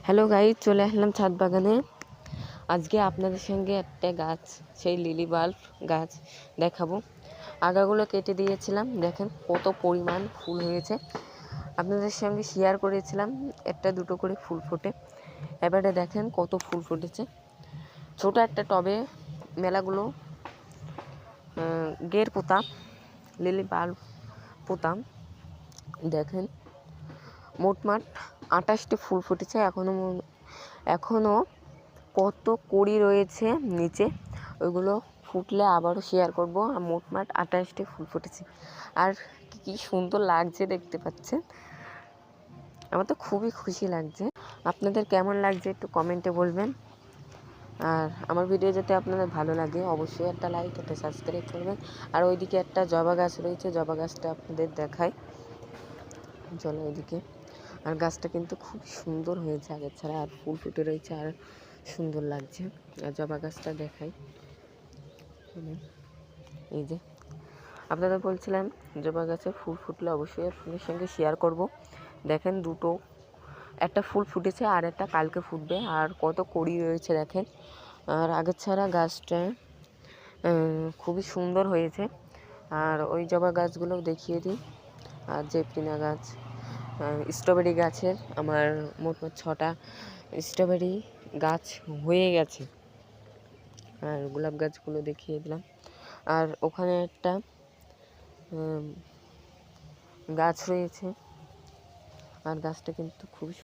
Hello guys, চলে আসলাম ছাদ বাগানে। আজকে আপনাদের সঙ্গে একটা গাছ, সেই লিলি বাল্ব গাছ দেখাবো। আগাগুলো কেটে দিয়েছিলাম, দেখেন কত পরিমাণ ফুল হয়েছে। আপনাদের সঙ্গে শেয়ার করেছিলাম একটা দুটো করে ফুল ফোটে। এবারে দেখেন কত ফুল ফুটেছে। ছোট একটা টবে মেলাগুলো গের পোতাম, লিলি বাল্ব পোতাম। দেখেন মোটমাট 28টি ফুল ফুটেছে। এখনও কত কুড়ি রয়েছে নিচে, ওইগুলো ফুটলে আবারও শেয়ার করব। আর মোটমাট 28টি ফুল ফুটেছে। আর কি সুন্দর লাগছে দেখতে পাচ্ছেন। আমার তো খুবই খুশি লাগছে। আপনাদের কেমন লাগছে একটু কমেন্টে বলবেন। আর আমার ভিডিও যাতে আপনাদের ভালো লাগে অবশ্যই একটা লাইক, একটা সাবস্ক্রাইব করবেন। আর ওইদিকে একটা জবা গাছ রয়েছে, জবা গাছটা আপনাদের দেখাই, চলো ওইদিকে। আর গাছটা কিন্তু খুব সুন্দর হয়েছে আগের ছাড়া, আর ফুল ফুটে রয়েছে, আর সুন্দর লাগছে। আর জবা গাছটা দেখাই, এই যে আপনাদের বলছিলাম জবা গাছে ফুল ফুটলে অবশ্যই আপনাদের সঙ্গে শেয়ার করব। দেখেন একটা ফুল ফুটেছে, আর একটা কালকে ফুটবে। আর কত কড়ি রয়েছে দেখেন। আর আগের ছাড়া গাছটা খুবই সুন্দর হয়েছে। আর ওই জবা গাছগুলোও দেখিয়ে দিই। আর জেপটিনা গাছ, স্ট্রবেরি গাছের আমার মোট 6টা স্ট্রবেরি গাছ হয়ে গেছে। আর গোলাপ গাছগুলো দেখিয়ে দিলাম। আর ওখানে একটা গাছ রয়েছে, আর গাছটা কিন্তু খুবই